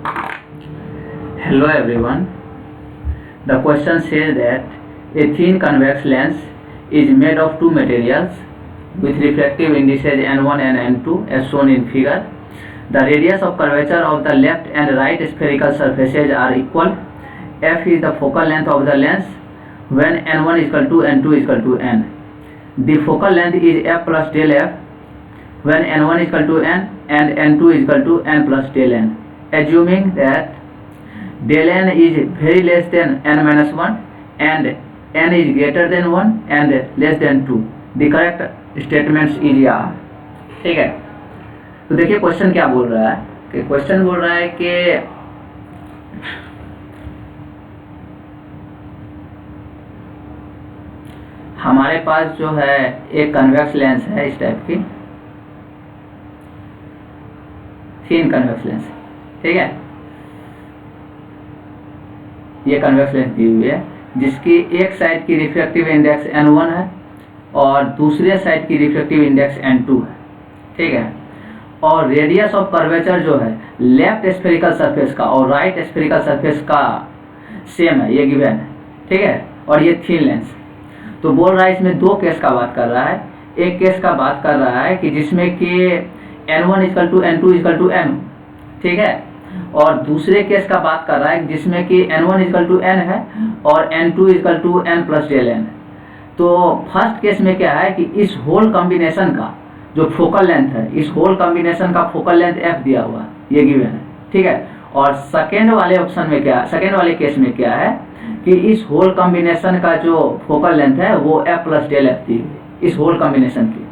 Hello everyone. The question says that a thin convex lens is made of two materials with refractive indices n1 and n2 as shown in figure. The radius of curvature of the left and right spherical surfaces are equal. F is the focal length of the lens when n1 is equal to n2 is equal to n. The focal length is f plus del f when n1 is equal to n and n2 is equal to n plus del n. Assuming that del n is very less than n minus 1 and n is greater than 1 and less than 2, the correct statements is यहाँ. ठीक है, तो देखिए question क्या बोल रहा है कि क्वेश्चन बोल रहा है कि हमारे पास जो है एक कन्वेक्स लेंस है इस टाइप की, थिन कन्वेक्स लेंस. ठीक है, ये कन्वेक्स लेंस दी हुई है जिसकी एक साइड की रिफ्रैक्टिव इंडेक्स n1 है और दूसरे साइड की रिफ्रैक्टिव इंडेक्स n2 है. ठीक है, और रेडियस ऑफ कर्वेचर जो है लेफ्ट स्फेरिकल सरफेस का और राइट स्फेरिकल सरफेस का सेम है, ये गिवन है. ठीक है, और ये थिन लेंस. तो बोल रहा है इसमें दो केस का बात कर रहा है. एक केस का बात कर रहा है कि जिसमें कि n1 equal to n2 equal to n. ठीक है, और दूसरे केस का बात कर रहा है जिसमें कि n1 इक्वल टू n है और n2 equal to n plus del n. तो फर्स्ट केस में क्या है कि इस होल कॉम्बिनेशन का जो फोकल लेंथ है, इस होल कॉम्बिनेशन का फोकल लेंथ f दिया हुआ है, ये गिवन है. ठीक है, और सेकेंड वाले ऑप्शन में क्या, सेकेंड वाले केस में क्या है कि इस होल कॉम्बिनेशन का जो फोकल लेंथ है वो f प्लस डेल f दी हुई इस होल कॉम्बिनेशन की.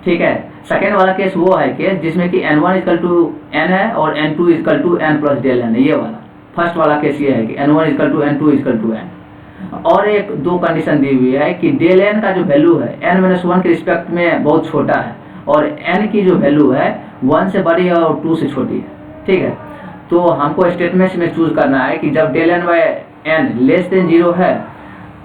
ठीक है, सेकेंड वाला केस वो है केस जिसमें कि n1 इक्वल टू n है और n2 equal to n plus del n है, ये वाला. फर्स्ट वाला केस ये है कि n1 equal to n2 equal to n. और एक दो कंडीशन दी हुई है कि डेल n का जो वैल्यू है n-1 के रिस्पेक्ट में बहुत छोटा है और n की जो वैल्यू है 1 से बड़ी है और 2 से छोटी है. ठीक है, तो हमको स्टेटमेंट्स में चूज करना है कि जब del n by n less than 0 है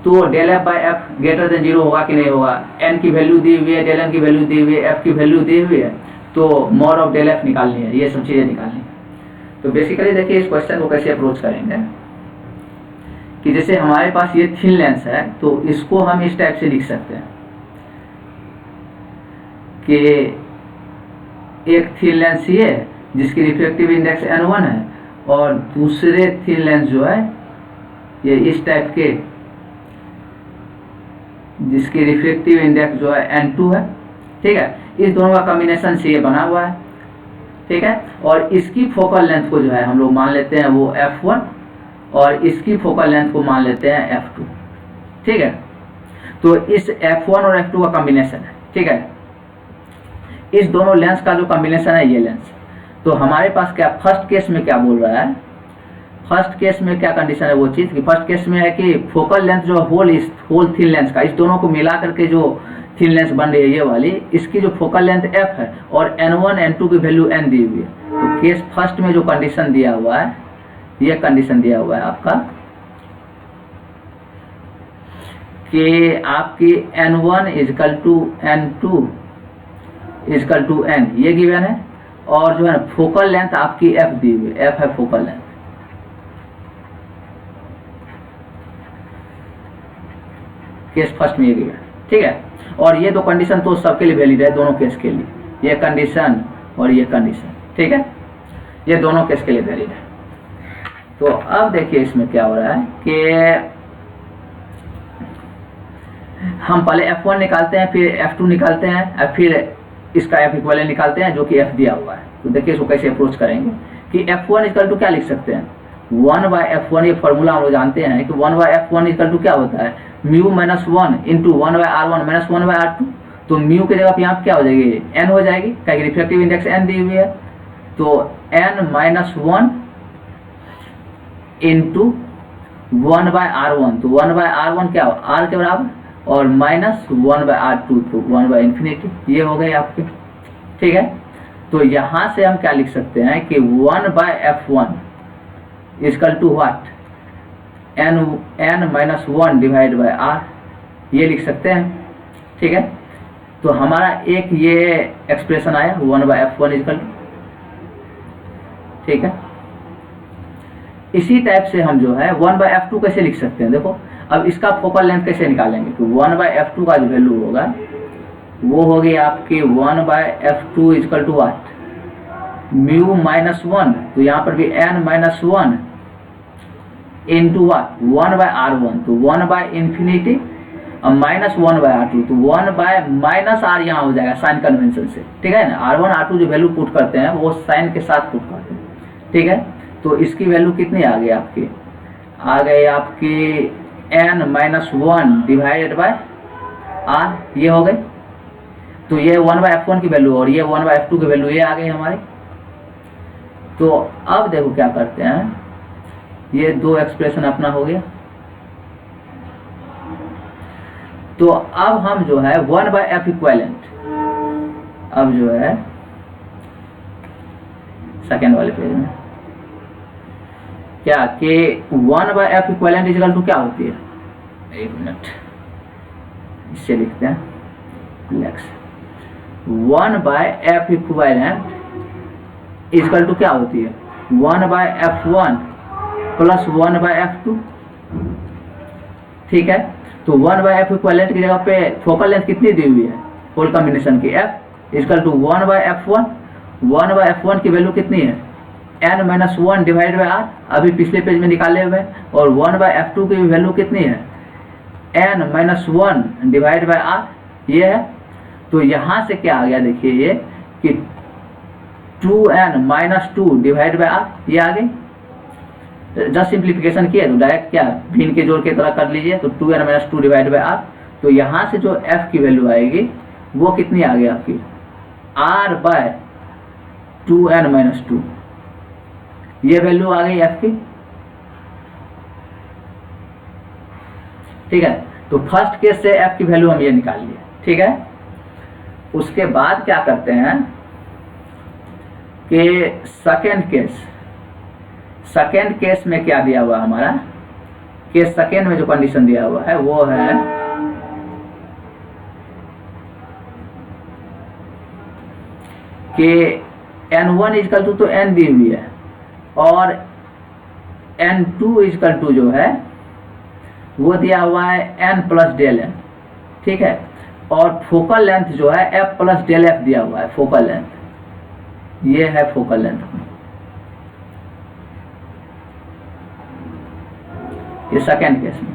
तो del F by f greater than 0 होगा कि नहीं होगा. n की वैल्यू दी हुई है, डेल n की वैल्यू दी हुई है, f की वैल्यू दी हुई है, तो मॉड ऑफ डेल एफ निकालनी है. ये सब चीज़ें निकालनी है. तो बेसिकली देखिए इस क्वेश्चन को कैसे अप्रोच करेंगे कि जैसे हमारे पास ये थिन लेंस है तो इसको हम इस टाइप से लिख सकते हैं कि एक थिन लेंस ये जिसकी रिफ्रैक्टिव इंडेक्स n1 है और दूसरे थिन लेंस जो है ये इस टाइप के जिसकी रिफ्रैक्टिव इंडेक्स जो है n2 है. ठीक है, इस दोनों का कॉम्बिनेशन से ये बना हुआ है. ठीक है, और इसकी फोकल लेंथ को जो है हम लोग मान लेते हैं वो f1 और इसकी फोकल लेंथ को मान लेते हैं f2. ठीक है, तो इस f1 और f2 का कॉम्बिनेशन है. ठीक है, इस दोनों लेंस का जो कॉम्बिनेशन है ये लेंस. तो हमारे पास क्या फर्स्ट केस में क्या बोल रहा है, फर्स्ट केस में क्या कंडीशन है वो चीज़ कि फर्स्ट केस में है कि फोकल लेंथ जो होल थिन लेंस का, इस दोनों को मिला करके जो थिन लेंस बन रही है ये वाली, इसकी जो फोकल लेंथ f है और n1 n2 की वैल्यू n दी हुई है. तो केस फर्स्ट में जो कंडीशन दिया हुआ है, ये कंडीशन दिया हुआ है आपका कि आपकी n1 equal to n2 equal to n, ये गिवन है. और जो है फोकल लेंथ आपकी f दी हुई है, f है फोकल लेंथ. केस फर्स्ट में ये गिवन. ठीक है, और ये दो कंडीशन तो सबके लिए वैलिड है, दोनों केस के लिए, ये कंडीशन और ये कंडीशन. ठीक है, ये दोनों केस के लिए वैलिड है. तो अब देखिए इसमें क्या हो रहा है कि हम पहले f1 निकालते हैं, फिर f2 निकालते हैं और फिर इसका f इक्विवेलेंट निकालते हैं जो कि f दिया हुआ है. तो देखिए इसको कैसे अप्रोच करेंगे कि f1 इक्वल टू क्या लिख सकते हैं, 1 बाय f1. ये फॉर्मूला हम लोग जानते हैं कि 1 बाय f1 इक्वल टू क्या होता है, mu minus 1 into 1 by r1 minus 1 by r2. तो म्यू की जगह पे यहाँ क्या हो जाएगी, n हो जाएगी, क्या रिफ्रैक्टिव इंडेक्स n दी हुई है. तो n minus 1 into 1 by r1, तो 1 बाय r1 क्या हो, r के बराबर, और माइनस 1 बाय r2, तो 1 बाय इन्फिनिटी. ये हो गए आपके. ठीक है, तो यहाँ से हम क्या लिख सकते हैं कि 1 by f1 equal to what, n minus 1 divide by r, ये लिख सकते हैं. ठीक है, तो हमारा एक ये एक्सप्रेशन आया 1 बाय f1 इजकल. ठीक है, इसी टाइप से हम जो है 1/f2 कैसे लिख सकते हैं, देखो अब इसका फोकल लेंथ कैसे निकालेंगे, तो 1/f2 का जो वैल्यू होगा वो हो गई आपकी 1/f2 equal to what, mu minus 1, तो यहाँ पर भी n माइनस 1 इंटू वाट 1/r1, तो 1/इंफिनिटी माइनस 1/r2, तो 1/-r यहाँ हो जाएगा साइन कन्वेंशन से, ठीक है ना। r1 r2 जो वैल्यू पुट करते हैं वो साइन के साथ पुट करते हैं, ठीक है। तो इसकी वैल्यू कितनी आ गई आपकी, आ गई आपकी n minus 1 divided by r, ये हो गई। तो ये 1/f1 की वैल्यू और ये 1/f2 की वैल्यू ये आ गई हमारी। तो अब देखो क्या करते हैं, ये दो एक्सप्रेशन अपना हो गया। तो अब हम जो है 1/f इक्विवेलेंट, अब जो है सेकेंड वाले पेज में क्या कि 1/f इक्विवेलेंट इक्वल टू क्या होती है, एक मिनट इससे लिखते हैं, 1/f इक्विवेलेंट इक्वल टू क्या होती है, 1/f1 प्लस 1/f2, ठीक है। तो 1/f इक्विवेलेंट की जगह पे फोकल लेंथ कितनी दी हुई है होल कॉम्बिनेशन की, f equal to 1/f1, 1/f1 की वैल्यू कितनी है n minus 1 divide by r, अभी पिछले पेज में निकाले हुए, और 1/f2 की वैल्यू कितनी है n minus 1 divide by r, ये है। तो यहाँ से क्या आ गया देखिए ये कि 2n minus 2 divide by r, ये आ गई। जस्ट सिंप्लीफिकेशन किया तो डायरेक्ट क्या भिन्न के जोड़ के तरह कर लीजिए, तो 2n minus 2 divide by r, तो यहाँ से जो f की वैल्यू आएगी वो कितनी आ गई आपकी r/2n माइनस 2, ये वैल्यू आ गई f की, ठीक है। तो फर्स्ट केस से f की वैल्यू हम ये निकाल लिए, ठीक है। उसके बाद क्या करते हैं कि सेकेंड केस में क्या दिया हुआ हमारा, केस सेकेंड में जो कंडीशन दिया हुआ है वो है कि n1 इक्वल टू तो n दी हुई है और n2 इक्वल टू जो है वो दिया हुआ है n प्लस डेल n, ठीक है। और फोकल लेंथ जो है f प्लस डेल f दिया हुआ है, फोकल लेंथ, ये है फोकल लेंथ, ये सेकेंड केस में,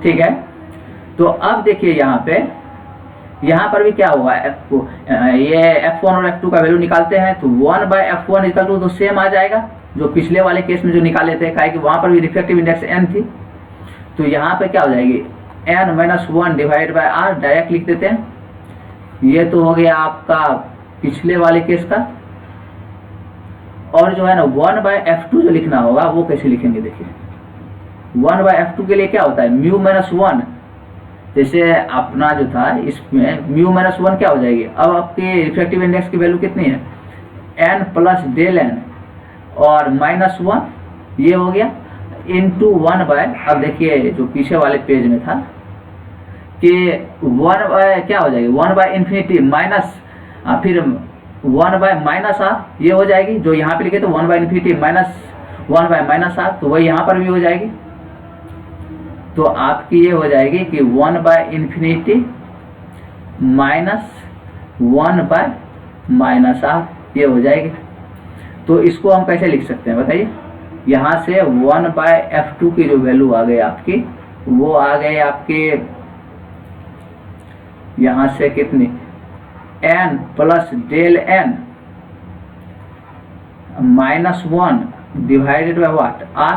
ठीक है। तो अब देखिए यहाँ पर भी क्या होगा, ये f1 और f2 का वैल्यू निकालते हैं, तो 1/f1 इक्वल टू तो सेम आ जाएगा जो पिछले वाले केस में जो निकाले थे, काहे कि वहां पर भी रिफ्लेक्टिव इंडेक्स n थी। तो यहाँ पे क्या हो जाएगी n minus 1 divide by r, direct लिख देते हैं, ये तो हो गया आपका पिछले वाले केस का। और जो है ना 1/f2 जो लिखना होगा वो कैसे लिखेंगे, देखिए 1/f2 के लिए क्या होता है म्यू माइनस 1, जैसे अपना जो था इसमें म्यू माइनस 1 क्या हो जाएगी, अब आपके रिफ्लेक्टिव इंडेक्स की वैल्यू कितनी है n प्लस डेल n और माइनस 1, ये हो गया इंटू 1/, अब देखिए जो पीछे वाले पेज में था कि 1/, क्या हो जाएगी 1/इंफिनिटी माइनस फिर 1/माइनस r, ये हो जाएगी जो यहाँ पे लिखे तो 1/इंफिनिटी माइनस 1/माइनस r, तो वही यहाँ पर भी हो जाएगी। तो आपकी ये हो जाएगी कि 1/इंफिनिटी माइनस 1/माइनस r, ये हो जाएगी। तो इसको हम कैसे लिख सकते हैं बताइए, यहाँ से 1/f2 की जो वैल्यू आ गई आपकी वो आ गई आपके यहाँ से कितनी n plus del n minus 1 divided by what r,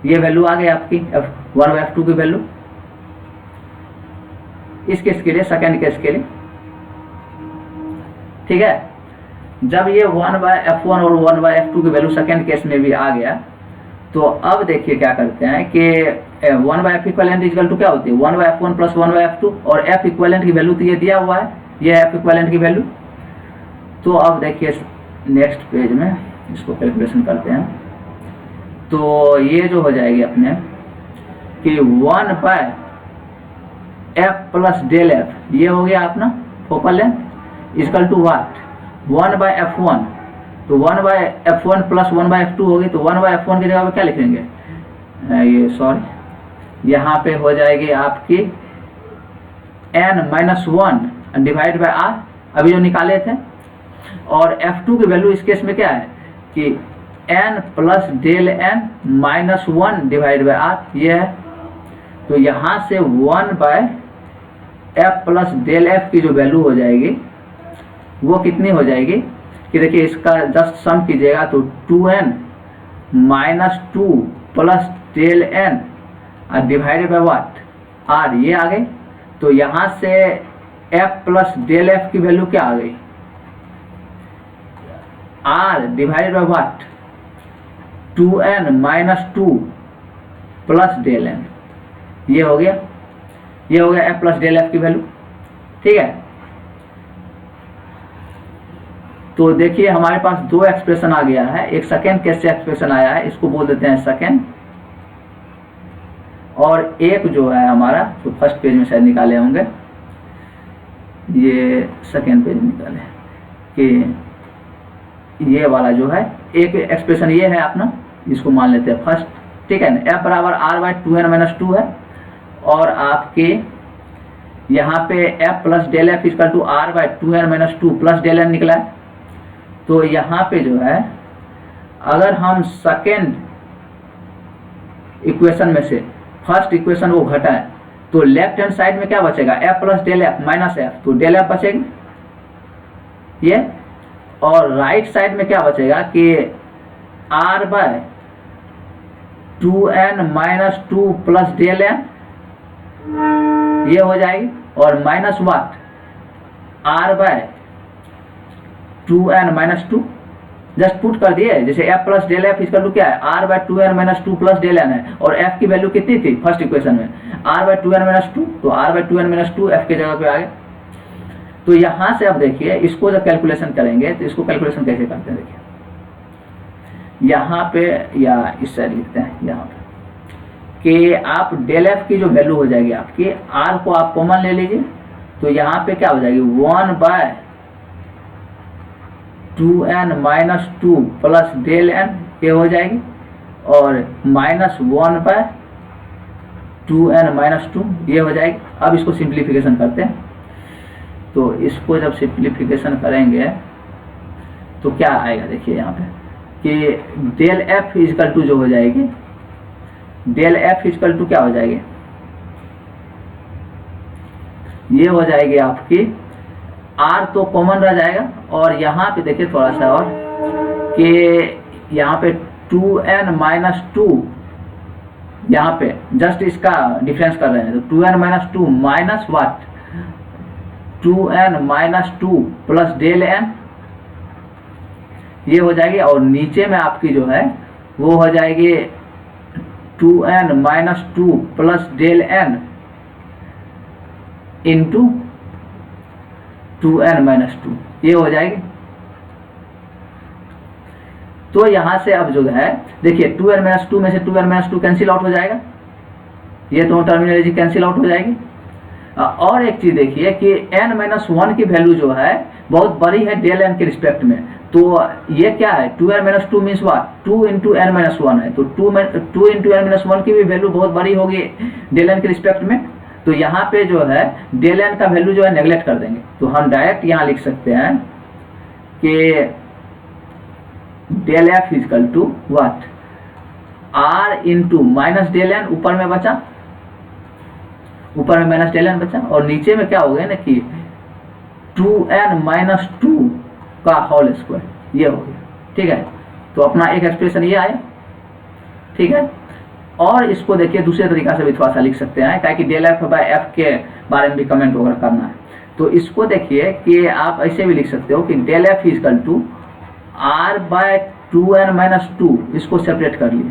ये वैल्यू आ गई आपकी 1/f2 की वैल्यू इस केस के लिए, सेकेंड केस के लिए, ठीक है। जब ये 1/f1 और 1/f2 की वैल्यू सेकेंड केस में भी आ गया, तो अब देखिए क्या करते हैं कि 1/f इक्विवेलेंट इक्वल टू क्या होती है 1/f1 प्लस 1/f2, और f इक्विवेलेंट की वैल्यू तो ये दिया हुआ है, ये f इक्विवेलेंट की वैल्यू। तो अब देखिए नेक्स्ट पेज में इसको कैलकुलेशन करते हैं, तो ये जो हो जाएगी अपने कि 1/f प्लस डेल f, ये हो गया अपना focal length equal to what 1/f1 तो 1/f1 प्लस 1/f2 होगी, तो 1/f1 की जगह पे क्या लिखेंगे, ये सॉरी यहाँ पे हो जाएगी आपकी n-1 डिवाइड बाय r, अभी जो निकाले थे। और f2 की वैल्यू इस केस में क्या है कि n plus del n minus 1 divide by r, ये है। तो यहाँ से 1/f प्लस डेल f की जो वैल्यू हो जाएगी वो कितनी हो जाएगी कि देखिए इसका जस्ट सम कीजिएगा तो 2n minus 2 plus del n divided by what, r, ये आ गई। तो यहाँ से f प्लस डेल f की वैल्यू क्या आ गई, r divided by what, 2n minus 2 plus del n, ये हो गया f प्लस डेल f की वैल्यू। ठीक है, तो देखिए हमारे पास दो एक्सप्रेशन आ गया है, एक सेकेंड केस से एक्सप्रेशन आया है, इसको बोल देते हैं सेकेंड, और एक जो है हमारा जो फर्स्ट पेज में शायद निकाले होंगे, ये सेकेंड पेज में निकाले कि ये वाला जो है एक एक्सप्रेशन ये है अपना, इसको मान लेते हैं फर्स्ट। ठीक है ना, f बराबर r/2n-2 है, और आपके यहाँ पे f plus del f equal to r/2n-2 plus del n निकला है। तो यहाँ पे जो है अगर हम सेकेंड इक्वेशन में से फर्स्ट इक्वेशन वो घटाएं तो लेफ्ट हैंड साइड में क्या बचेगा, f plus del f minus f, तो डेल एफ बचेगी ये। और राइट साइड में क्या बचेगा कि r/2n-2 प्लस डेल n, ये हो जाएगी, और माइनस वाट r/2n-2 जस्ट पुट कर दिए, जैसे f plus del f equal to क्या है, r/2n-2 प्लस डेल n है, और f की वैल्यू कितनी थी फर्स्ट इक्वेशन में, r/2n-2, तो r/2n-2 f के जगह पे आ गए। तो यहां से अब देखिए इसको जब कैलकुलेशन करेंगे तो इसको कैलकुलेशन कैसे करते हैं, देखिए यहाँ पे या इस साइड लिखते हैं यहाँ पे कि आप डेल एफ की जो वैल्यू हो जाएगी आपकी, r को आप कॉमन ले लीजिए, तो यहाँ पे क्या हो जाएगी 1/2n-2 प्लस डेल n, ये हो जाएगी, और माइनस 1/2n-2 ये हो जाएगी। अब इसको सिंप्लीफिकेशन करते हैं, तो इसको जब सिंप्लीफिकेशन करेंगे तो क्या आएगा, देखिए यहाँ पे कि डेल एफ इक्वल टू जो हो जाएगी, डेल एफ इक्वल टू क्या हो जाएगी, ये हो जाएगी आपकी r तो कॉमन रह जाएगा, और यहाँ पे देखिए थोड़ा सा और कि यहाँ पे 2n-2, यहाँ पे जस्ट इसका डिफरेंस कर रहे हैं, तो 2n-2 माइनस वाट 2n-2 प्लस डेल n, ये हो जाएगी, और नीचे में आपकी जो है वो हो जाएगी 2n-2 plus del n into 2n-2, ये हो जाएगी। तो यहां से अब जो है देखिए 2n-2 में से 2n-2 कैंसिल आउट हो जाएगा, ये तो टर्मिनोलॉजी कैंसिल आउट हो जाएगी। और एक चीज देखिए कि n-1 की वैल्यू जो है बहुत बड़ी है डेल n के रिस्पेक्ट में, तो ये क्या है 2n-2 means what 2 into n-1 है, तो 2 इंटू n-1 की भी वैल्यू बहुत बड़ी होगी डेल n के रिस्पेक्ट में। तो यहाँ पे जो है डेल n का वैल्यू जो है नेग्लेक्ट कर देंगे, तो हम डायरेक्ट यहाँ लिख सकते हैं कि del f equal to what r into minus del n, ऊपर में बचा, ऊपर में माइनस डेल n बचा, और नीचे में क्या हो गया ना कि 2n-2 का होल स्क्वायर, ये हो गया। ठीक है, तो अपना एक एक्सप्रेशन ये आया। ठीक है, और इसको देखिए दूसरे तरीका से भी थोड़ा सा लिख सकते हैं, ताकि डेल एफ बाय एफ के बारे में भी कमेंट वगैरह करना है, तो इसको देखिए कि आप ऐसे भी लिख सकते हो कि del f equal to r/2n-2, इसको सेपरेट कर लिए।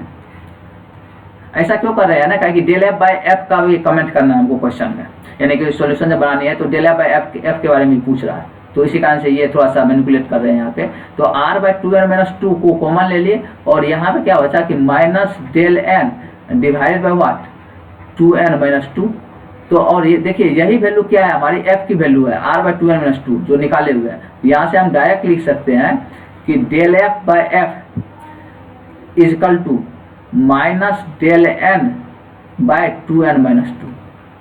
ऐसा क्यों कर रहे हैं ना, क्योंकि डेल एफ बाय एफ का भी कमेंट करना है हमको क्वेश्चन में, यानी कि सॉल्यूशन जब बनानी है तो डेल एफ बाय एफ के बारे में पूछ रहा है, तो इसी कारण से ये थोड़ा सा मैनिपुलेट कर रहे हैं यहाँ पे। तो r/2n-2 को कॉमन ले लिए, और यहाँ पे क्या बचा कि minus del n divided by what 2n-2। तो और ये देखिए यही वैल्यू क्या है, हमारी f की वैल्यू है r/2n-2 जो निकाले हुए हैं। यहाँ से हम डायरेक्ट लिख सकते हैं कि del f by f equal to minus del n by 2n minus 2,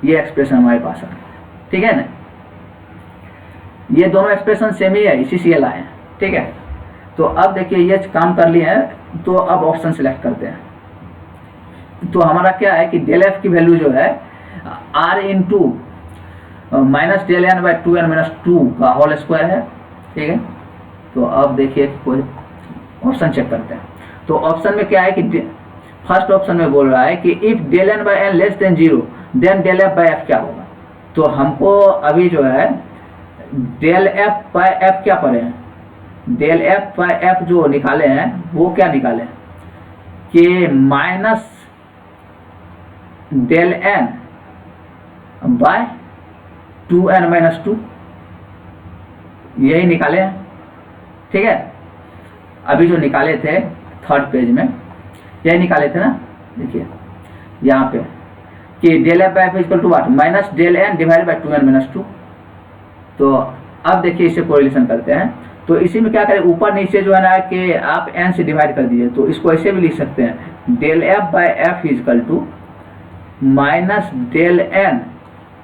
ये एक्सप्रेशन हमारे पास है, ठीक है ना। ये दोनों एक्सप्रेशन सेम ही है, इसी से ये लाए हैं, ठीक है। तो अब देखिए ये काम कर लिए हैं, तो अब ऑप्शन सिलेक्ट करते हैं। तो हमारा क्या है कि डेल एफ की वैल्यू जो है r into minus del N by 2n minus 2 का होल स्क्वायर है, ठीक है। तो अब देखिए कोई ऑप्शन चेक करते हैं। तो ऑप्शन में क्या है कि फर्स्ट ऑप्शन में बोल रहा है कि if del N by n less than 0 then del F by f क्या होगा। तो हमको अभी जो है डेल एफ बाई एफ क्या पढ़े हैं, डेल एफ बाई एफ जो निकाले हैं वो क्या निकाले कि minus del n by 2n minus 2, यही निकाले हैं, ठीक है। अभी जो निकाले थे थर्ड पेज में यही निकाले थे ना, देखिए यहाँ पे कि del F by f equal to what minus del n divide by 2n minus 2। तो अब देखिए इसे कोरिलेशन करते हैं। तो इसी में क्या करें, ऊपर नीचे जो है ना कि आप n से डिवाइड कर दीजिए, तो इसको ऐसे भी लिख सकते हैं del F by f equal to minus del n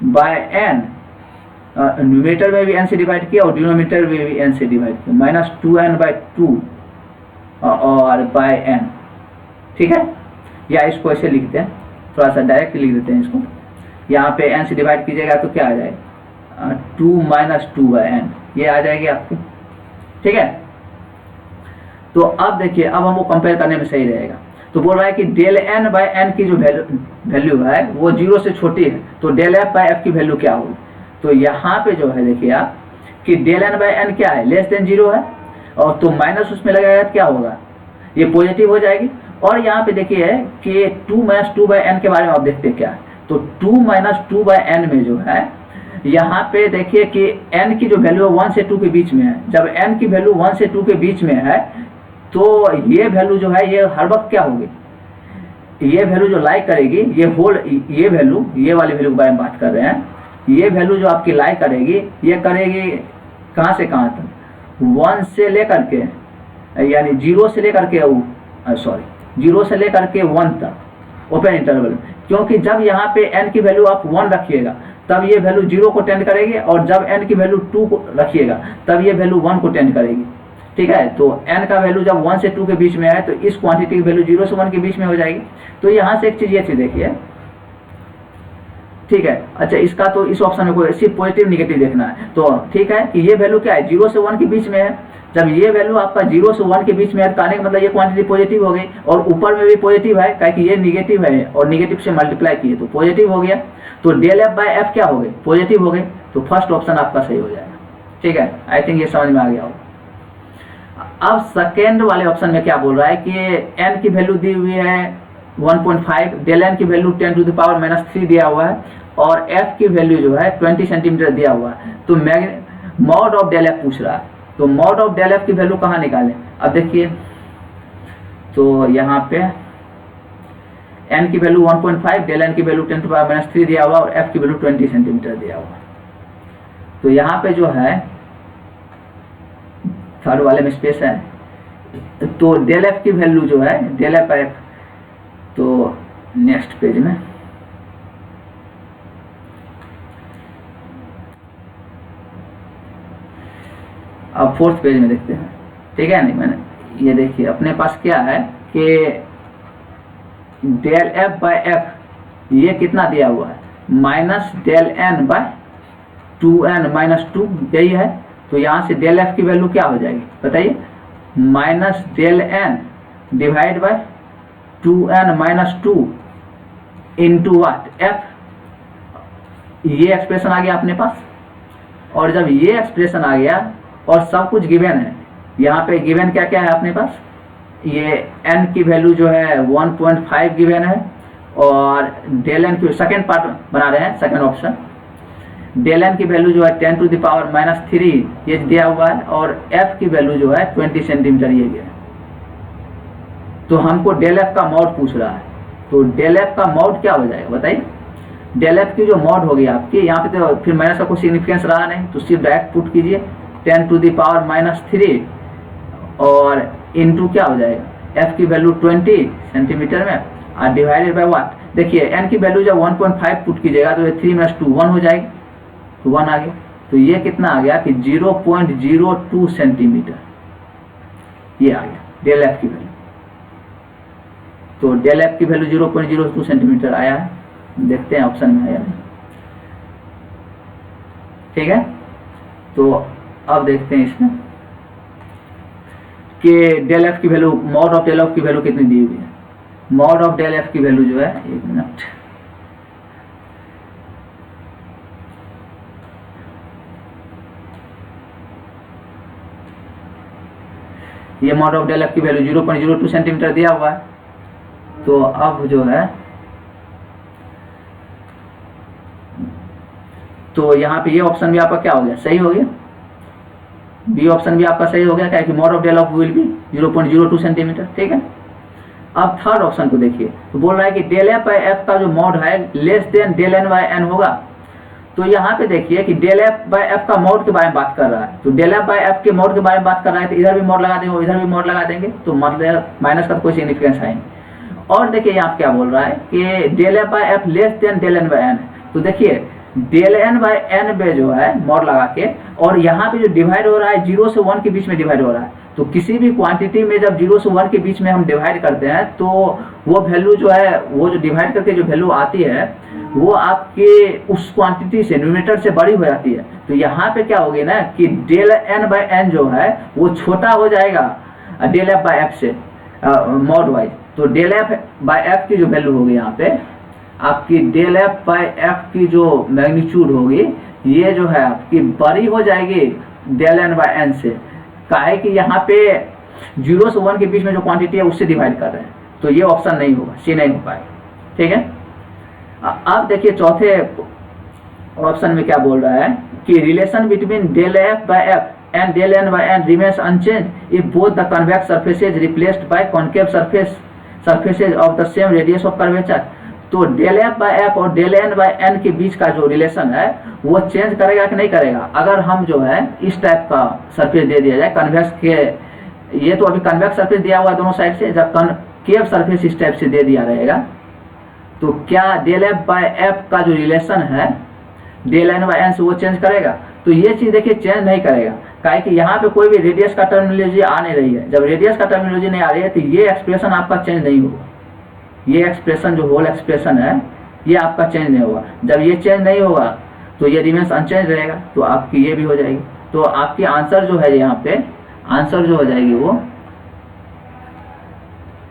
by n, numerator में भी n से डिवाइड किया और डिनोमिनेटर में भी n से डिवाइड किया, माइनस 2n बाई 2 और बाय n, ठीक है। या इसको ऐसे लिखते हैं, थोड़ा सा डायरेक्ट लिख देते हैं इसको। यहाँ पे n से डिवाइड कीजिएगा तो क्या आ जाएगा 2 माइनस 2 बाय n, ये आ जाएगी आपकी, ठीक है। तो अब देखिए अब हमको कंपेयर करने में सही रहेगा। तो बोल रहा है कि डेल एन बाय एन की जो वैल्यू है वो 0 से छोटी है, तो डेल एफ बाय एफ की वैल्यू क्या होगी। तो यहाँ पे जो है देखिए आप कि डेल एन बाय एन क्या है, लेस देन 0 है, और तो माइनस उसमें लगाएगा क्या होगा, ये पॉजिटिव हो जाएगी। और यहाँ पे देखिए कि 2 माइनस 2 बाय एन के बारे में आप देखते हैं क्या है। तो 2 माइनस 2 बाय एन में जो है यहाँ पे देखिए कि n की जो वैल्यू है 1 से 2 के बीच में है। जब n की वैल्यू 1 से 2 के बीच में है तो ये वैल्यू जो है ये हर वक्त क्या होगी, ये वैल्यू जो लाई करेगी, ये होल ये वैल्यू, ये वाली वैल्यू के बारे में बात कर रहे हैं, ये वैल्यू जो आपकी लाई करेगी ये करेगी कहाँ से कहाँ तक, 1 से लेकर के यानी 0 से लेकर के 0 से लेकर के 1 तक ओपन इंटरवल। क्योंकि जब यहाँ पे n की वैल्यू आप 1 रखिएगा तब ये वैल्यू 0 को टेंड करेगी, और जब n की वैल्यू 2 को रखिएगा तब ये वैल्यू 1 को टेंड करेगी, ठीक है। तो n का वैल्यू जब 1 से 2 के बीच में है तो इस क्वांटिटी की वैल्यू 0 से 1 के बीच में हो जाएगी। तो यहाँ से एक चीज ये चीज देखिए, ठीक है। अच्छा इसका तो इस ऑप्शन में कोई सिर्फ पॉजिटिव निगेटिव देखना है, तो ठीक है कि ये वैल्यू क्या है 0 से 1 के बीच में है। जब ये वैल्यू आपका 0 से 1 के बीच में है तो कहने का मतलब ये क्वांटिटी पॉजिटिव हो गई, और ऊपर में भी पॉजिटिव है क्योंकि ये निगेटिव है और निगेटिव से मल्टीप्लाई किए तो पॉजिटिव हो गया। तो डेल एफ बाय एफ क्या हो गई, पॉजिटिव हो गई। तो फर्स्ट ऑप्शन आपका सही हो जाएगा, ठीक है। आई थिंक ये समझ में आ गया होगा। अब सेकेंड वाले ऑप्शन में क्या बोल रहा है कि n की वैल्यू दी हुई है 1.5, डेल एन की value 10 to the power minus 3 दिया हुआ है, और f की वैल्यू जो है 20 सेंटीमीटर दिया हुआ है। तो मॉड ऑफ डेल एफ पूछ रहा है, तो मॉड ऑफ डेल एफ की वैल्यू कहाँ निकालें। अब देखिए तो यहाँ पे n की वैल्यू 1.5, डेल एन की वैल्यू 10 टू पावर माइनस 3 दिया हुआ और f की वैल्यू 20 सेंटीमीटर दिया हुआ। तो यहाँ पे जो है थर्ड वाले में स्पेस है, तो डेल एफ की वैल्यू जो है डेल एफ बाय एफ, तो नेक्स्ट पेज में अब फोर्थ पेज में देखते हैं, ठीक है। नहीं मैंने ये देखिए अपने पास क्या है कि डेल एफ बाय एफ ये कितना दिया हुआ है, minus del n by 2n minus 2, यही है। तो यहाँ से डेल एफ की वैल्यू क्या हो जाएगी बताइए, minus del n divide by 2n minus 2 into what f. ये एक्सप्रेशन आ गया अपने पास, और जब ये एक्सप्रेशन आ गया और सब कुछ गिवन है, यहाँ पे गिवन क्या क्या है अपने पास, ये n की वैल्यू जो है 1.5 गिवन है, और डेल एन की सेकेंड पार्ट बना रहे हैं सेकेंड ऑप्शन, डेल एन की वैल्यू जो है 10 टू द पावर माइनस 3 ये दिया हुआ है, और f की वैल्यू जो है 20 सेंटीमीटर ये दिया है। तो हमको डेल एफ का मॉड पूछ रहा है, तो डेल एफ का मॉड क्या हो जाएगा बताइए। डेल एफ की जो मॉड होगी आपकी, यहाँ पे तो फिर माइनस का कोई सिग्निफिकेंस रहा नहीं, तो सिर्फ डायरेक्ट पुट कीजिए 10 टू द पावर माइनस 3 और इनटू क्या हो जाएगा, एफ की वैल्यू 20 सेंटीमीटर में और डिवाइडेड बाय व्हाट। देखिए एन की वैल्यू जब 1.5 पुट कीजिएगा तो ये 3 - 2 1 हो जाएगी, तो 1 आ गया। तो ये कितना आ गया कि 0.02 सेंटीमीटर, ये आ गया डेल एफ की वैल्यू। तो डेल एफ की वैल्यू 0.02 सेंटीमीटर आया है, देखते हैं ऑप्शन में आया नहीं, ठीक है। तो अब देखते हैं इसमें कि डेल एफ की value, mod of del f की वैल्यू कितनी दी हुई है। मॉड ऑफ डेल एफ की वैल्यू जो है, 1 मिनट, ये मॉड ऑफ डेल एफ की वैल्यू 0.02 सेंटीमीटर दिया हुआ है। तो अब जो है, तो यहाँ पे ये ऑप्शन भी आपका क्या हो गया, सही हो गया, बी ऑप्शन भी आपका सही हो गया, क्या कि mod of del f will be 0.02 centimetre, ठीक है। अब थर्ड ऑप्शन को देखिए, तो बोल रहा है कि डेल एफ बाई एफ का जो मॉड है less than del N by N होगा। तो यहाँ पे देखिए कि डेल एफ बाई एफ का मॉड के बारे में बात कर रहा है, तो डेल एफ बाई एफ के मॉड के बारे में बात कर रहा है, तो इधर भी मॉड लगा देंगे और इधर भी मॉड लगा देंगे, तो मतलब माइनस का तो कोई सिग्निफिकेंस है नहीं। और देखिए यहाँ क्या बोल रहा है कि del F by F less than del N by N, तो देखिए डेल एन बाई एन पे जो है मॉड लगा के, और यहाँ पे जो डिवाइड हो रहा है 0 से 1 के बीच में डिवाइड हो रहा है, तो किसी भी क्वांटिटी में जब 0 से 1 के बीच में हम डिवाइड करते हैं तो वो वैल्यू जो है, वो जो डिवाइड करके जो वैल्यू आती है वो आपके उस क्वांटिटी से, न्यूमरेटर से बड़ी हो जाती है। तो यहाँ पे क्या होगी ना कि डेल एन बाई एन जो है वो छोटा हो जाएगा डेल एफ बाई एफ से मॉड वाइज। तो डेल एफ बाई एफ की जो वैल्यू होगी यहाँ पे आपकी, डेल एफ बाई एफ की जो मैग्नीट्यूड होगी ये जो है आपकी बड़ी हो जाएगी डेल एन बाई एन से, काहे कि यहाँ पे 0 से 1 के बीच में जो क्वांटिटी है उससे डिवाइड कर रहे हैं, तो ये ऑप्शन नहीं होगा, सी नहीं हो पाएगा, ठीक है। अब देखिए चौथे ऑप्शन में क्या बोल रहा है कि relation between del F by F and del N by N remains unchanged if both the convex surfaces replaced by concave surfaces of the same radius of curvature. तो डेल एफ बाई एफ और del N by N के बीच का जो relation है वो change करेगा कि नहीं करेगा, अगर हम जो है इस टाइप का सरफेस दे दिया जाए कन्वेक्स के, ये तो अभी कन्वेक्स सरफेस दिया हुआ है दोनों साइड से, जब कॉन्केव सरफेस इस टाइप से दे दिया रहेगा तो क्या डेल एफ बाई एफ का जो रिलेशन है डेल एन बाई एन से वो चेंज करेगा। तो ये चीज देखिए चेंज नहीं करेगा, काहे कि यहाँ पे कोई भी रेडियस का टर्मिनोलॉजी आ नहीं रही है। जब रेडियस का टर्मिनोलॉजी नहीं आ रही है तो ये एक्सप्रेशन आपका चेंज नहीं होगा, ये एक्सप्रेशन जो होल एक्सप्रेशन है ये आपका चेंज नहीं होगा। जब ये चेंज नहीं होगा तो ये रिमेन्स अनचेंज रहेगा, तो आपकी ये भी हो जाएगी। तो आपकी आंसर जो है यहाँ पे, आंसर जो हो जाएगी वो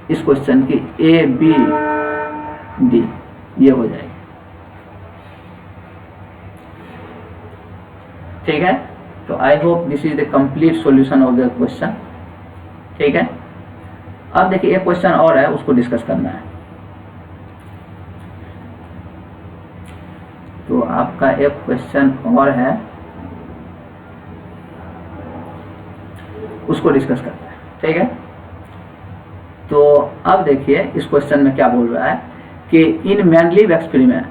इस क्वेश्चन की ए बी डी ये हो जाएगी, ठीक है। तो I hope this is the complete solution of the question, ठीक है। अब देखिए एक क्वेश्चन और है, उसको डिस्कस करना है। तो आपका एक क्वेश्चन और है, उसको डिस्कस करते हैं, ठीक है। तो अब देखिए इस क्वेश्चन में क्या बोल रहा है कि इन मैनलीव एक्सपेरिमेंट,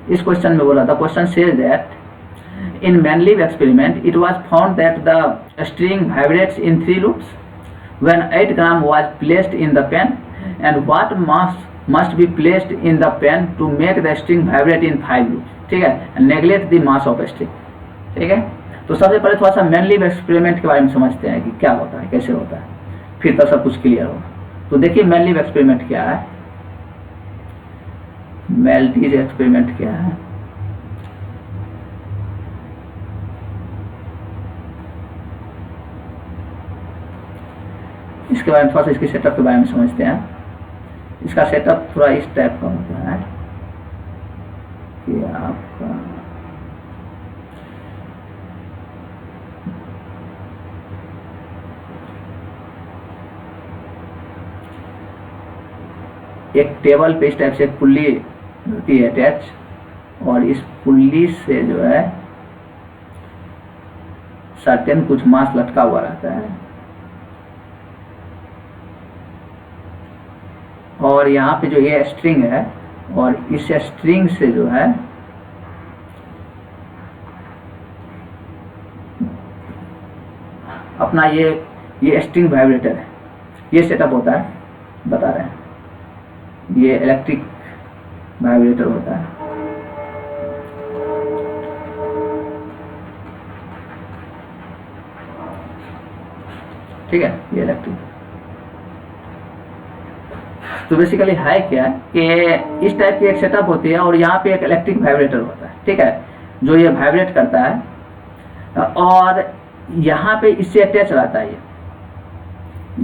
इस क्वेश्चन में बोला था, question says that in Manliv experiment it was found that the string vibrates in 3 loops when 8 gram was placed in the pen, and what mass must be placed in the pen to make the string vibrate in 5 loops, ठीक है, and neglect the mass of string, ठीक है। तो सबसे पहले थोड़ा सा मैनलीव experiment के बारे में समझते हैं कि क्या होता है, कैसे होता है, फिर तो सब कुछ क्लियर होगा। तो देखिए मैनलीव एक्सपेरिमेंट क्या है, मेल्टिज एक्सपेरिमेंट क्या है। इसके बारे में थोड़ा सा इसकी सेटअप के बारे में समझते हैं। इसका सेटअप थोड़ा इस टाइप का होता है कि आपका एक टेबल पे इस टाइप से एक पुल्ली होती है अटैच, और इस पुल्ली से जो है सर्टेन कुछ मास लटका हुआ रहता है, और यहाँ पे जो ये स्ट्रिंग है, और इस स्ट्रिंग से जो है अपना ये ये स्ट्रिंग वाइब्रेटर है, ये सेटअप होता है, बता रहे हैं, ये इलेक्ट्रिक वाइब्रेटर होता है। ठीक है, ये इलेक्ट्रिक। तो बेसिकली है क्या कि इस टाइप की एक सेटअप होती है और यहाँ पे एक इलेक्ट्रिक वाइब्रेटर होता है, ठीक है, जो ये वाइब्रेट करता है और यहाँ पे इससे अटैच रहता है,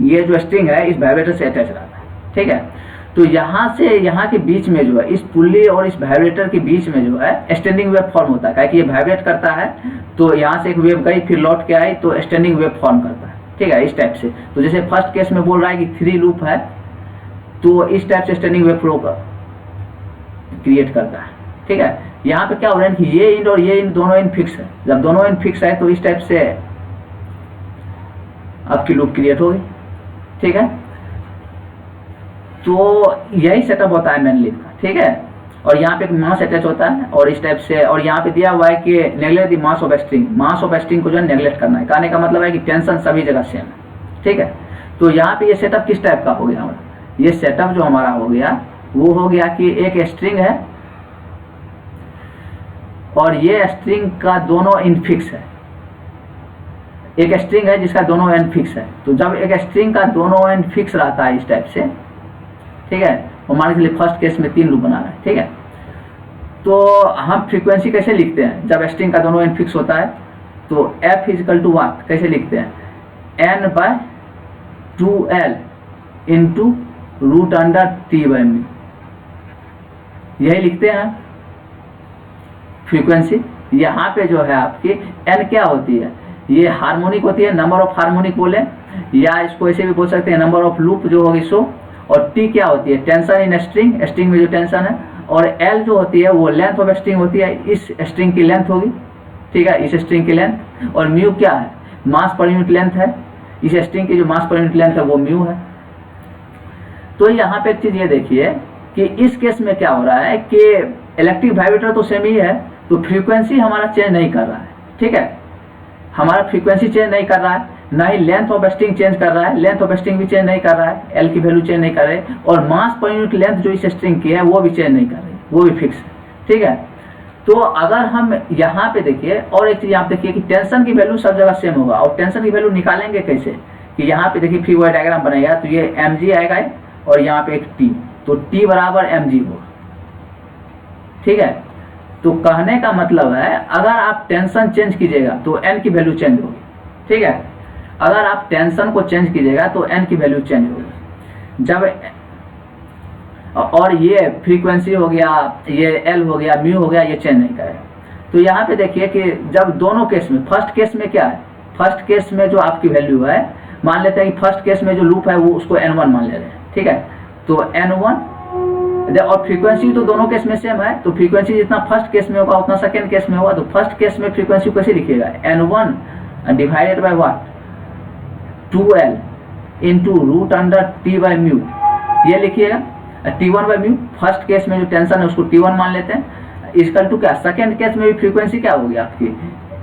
ये जो स्ट्रिंग है इस वाइब्रेटर से अटैच रहता है, ठीक है। तो यहाँ से यहाँ के बीच में जो है, इस पुल्ली और इस वाइब्रेटर के बीच में जो है स्टैंडिंग वेव फॉर्म होता है, कि ये वाइब्रेट करता है तो यहाँ से एक वेव गई फिर लौट के आई तो स्टैंडिंग वेव फॉर्म करता है, ठीक है, इस टाइप से। तो जैसे फर्स्ट केस में बोल रहा है कि 3 लूप है, तो इस टाइप से स्टैंडिंग वेव फ्लो क्रिएट करता है, ठीक है। यहाँ पे क्या हो रहा है कि ये इंड और ये इंड दोनों इंड फिक्स है, जब दोनों इंड फिक्स है तो इस टाइप से आपकी लूप क्रिएट होगी, ठीक है। तो यही सेटअप होता है मेन लीफ का, ठीक है। और यहाँ पे एक मास अटैच होता है और इस टाइप से, और यहाँ पे दिया हुआ है कि neglect the mass of string, mass of string को जो है नेग्लेक्ट करना है। कहने का मतलब है कि टेंशन सभी जगह सेम है, ठीक है। तो यहाँ पे ये सेटअप किस टाइप का हो गया हमारा, ये सेटअप जो हमारा हो गया वो हो गया कि एक स्ट्रिंग है और ये स्ट्रिंग का दोनों एंड फिक्स है, एक स्ट्रिंग है जिसका दोनों एंड फिक्स है। तो जब एक स्ट्रिंग का दोनों एंड फिक्स रहता है इस टाइप से, ठीक है, और मान लीजिए फर्स्ट केस में 3 लूप बना रहा है, ठीक है। तो हम फ्रीक्वेंसी कैसे लिखते हैं जब स्ट्रिंग का दोनों एंड फिक्स होता है, तो f इजिकल टू व्हाट कैसे लिखते हैं, n/2l into root under t/μ, यही लिखते हैं फ्रीक्वेंसी। यहाँ पे जो है आपकी n क्या होती है, ये हार्मोनिक होती है, नंबर ऑफ हार्मोनिक बोले, या इसको ऐसे भी बोल सकते हैं नंबर ऑफ लूप जो होगी सो। और t क्या होती है, टेंशन इन स्ट्रिंग, स्ट्रिंग में जो टेंशन है। और l जो होती है वो लेंथ ऑफ स्ट्रिंग होती है, इस स्ट्रिंग की लेंथ होगी, ठीक है, इस स्ट्रिंग की लेंथ। और म्यू क्या है, मास पर यूनिट लेंथ है, इस स्ट्रिंग की जो मास पर यूनिट लेंथ है वो म्यू है। तो यहाँ पे एक चीज ये देखिए कि इस केस में क्या हो रहा है कि इलेक्ट्रिक वाइब्रेटर तो सेम ही है, तो फ्रीक्वेंसी हमारा चेंज नहीं कर रहा है, ठीक है, हमारा फ्रीक्वेंसी चेंज नहीं कर रहा है, ना ही लेंथ ऑफ स्ट्रिंग चेंज कर रहा है, लेंथ ऑफ स्ट्रिंग भी चेंज नहीं कर रहा है, एल की वैल्यू चेंज नहीं कर रहे, और मास पर यूनिट लेंथ जो इस स्ट्रिंग की है वो भी चेंज नहीं कर रही, वो भी फिक्स है, ठीक है। तो अगर हम यहाँ पे देखिए, और एक चीज आप देखिए कि टेंशन की वैल्यू सब जगह सेम होगा, और टेंशन की वैल्यू निकालेंगे कैसे, कि यहाँ पे देखिए फ्री बॉडी डायग्राम बनेगा, तो ये mg आएगा और यहाँ पे एक t, तो t बराबर mg होगा, ठीक है। तो कहने का मतलब है अगर आप टेंशन चेंज कीजिएगा तो n की वैल्यू चेंज होगी, ठीक है, अगर आप टेंशन को चेंज कीजिएगा तो n की वैल्यू चेंज होगी। जब, और ये फ्रीक्वेंसी हो गया, ये l हो गया, म्यू हो गया, ये चेंज नहीं करेगा। तो यहाँ पे देखिए कि जब दोनों केस में, फर्स्ट केस में क्या है, फर्स्ट केस में जो आपकी वैल्यू है, मान लेते हैं कि फर्स्ट केस में जो लूप है वो उसको n1 मान ले रहे हैं, ठीक है। तो n1 और फ्रीक्वेंसी तो दोनों केस में सेम है, तो फ्रीक्वेंसी जितना फर्स्ट केस में होगा उतना सेकंड केस में होगा। तो फर्स्ट केस में फ्रीक्वेंसी कैसे लिखिएगा, n1 divided by what, 2l into root under t/μ, ये लिखिएगा। t1/μ फर्स्ट केस में जो टेंशन है उसको t1 मान लेते हैं, इक्वल टू क्या, सेकंड केस में भी फ्रीक्वेंसी क्या होगी आपकी,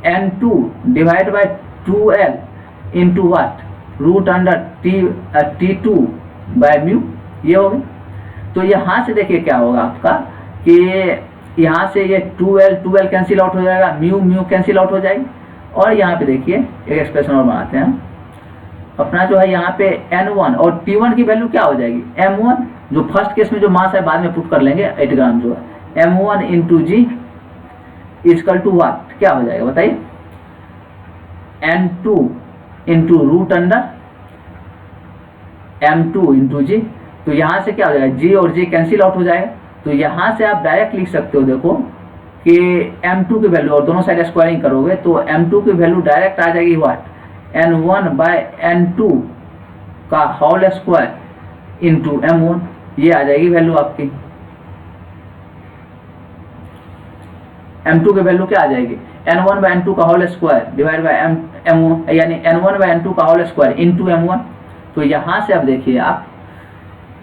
n2 divide by 2l into what, root under t2/μ, ये होगी। तो यहाँ से देखिए क्या होगा आपका कि यहाँ से ये 2l कैंसिल आउट हो जाएगा, म्यू कैंसिल आउट हो जाएगी। और यहाँ पे देखिए एक एक्सप्रेशन और बनाते हैं अपना, जो है यहाँ पे n1 और t1 की वैल्यू क्या हो जाएगी, m1, जो फर्स्ट केस में जो मास है बाद में पुट कर लेंगे 8 ग्राम, जो है m1 into G is equal to what, क्या हो जाएगा बताइए, n2 into root under m2 into G. तो यहाँ से क्या हो जाएगा, g और g कैंसिल आउट हो जाएगा। तो यहाँ से आप डायरेक्ट लिख सकते हो, देखो कि m2 की वैल्यू, और दोनों साइड स्क्वायरिंग करोगे तो m2 की वैल्यू डायरेक्ट आ जाएगी व्हाट, n1/n2 का होल स्क्वायर इंटू m1, ये आ जाएगी वैल्यू आपकी। m2 की वैल्यू क्या आ जाएगी, n1/n2 का whole square divide by m1, यानी n1/n2 का होल स्क्वायर इंटू m1। तो यहाँ से अब देखिए आप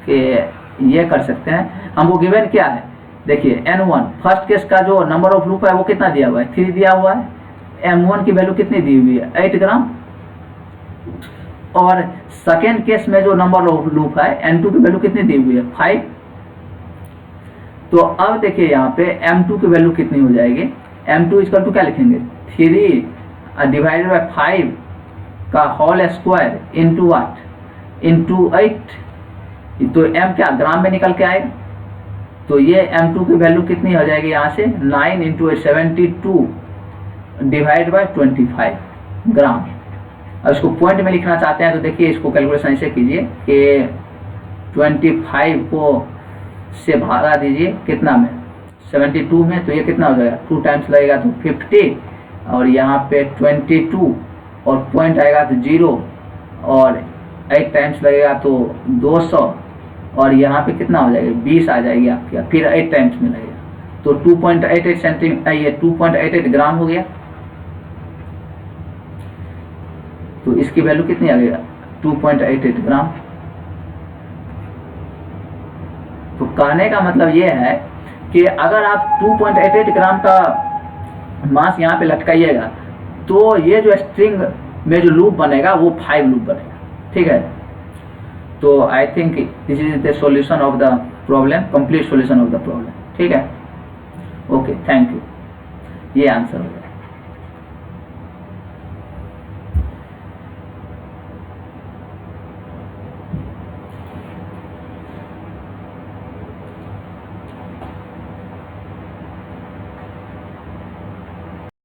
कि ये कर सकते हैं, हमको गिवन क्या है, देखिए n1 फर्स्ट केस का जो नंबर ऑफ लूप है वो कितना दिया हुआ है, 3 दिया हुआ है, m1 की वैल्यू कितनी दी हुई है, 8 ग्राम, और सेकेंड केस में जो नंबर ऑफ लूप है n2 की वैल्यू कितनी दी हुई है 5। तो अब देखिए यहाँ पे m2 की वैल्यू कितनी हो जाएगी, m2 इक्वल टू क्या लिखेंगे 3 डिवाइडेड बाई 5 का होल स्क्वायर इंटू वाट इंटू 8। तो m क्या ग्राम में निकल के आएगा, तो ये m2 की वैल्यू कितनी हो जाएगी यहाँ से 9 इंटू 72 डिवाइड बाई 25 ग्राम। अब इसको पॉइंट में लिखना चाहते हैं तो देखिए इसको कैलकुलेशन ऐसे कीजिए कि 25 को से भागा दीजिए कितना में 72 में, तो ये कितना हो जाएगा 2 टाइम्स लगेगा तो 50 और यहाँ पे 22 और पॉइंट आएगा तो 0 और 8 टाइम्स लगेगा तो 200 और यहाँ पे कितना हो जाएगा 20 आ जाएगी आपकी, फिर 8 टाइम्स में लगेगा तो 2.88 सेंटीमीटर ये 2.88 ग्राम हो गया। तो इसकी वैल्यू कितनी आ गई 2.88 ग्राम। तो कहने का मतलब ये है कि अगर आप 2.88 ग्राम का मास यहाँ पे लटकाइएगा तो ये जो स्ट्रिंग में जो लूप बनेगा वो 5 लूप बनेगा, ठीक है। तो I think this is the solution of the problem, complete solution of the problem, ठीक है। ओके, थैंक यू, ये आंसर हो गया।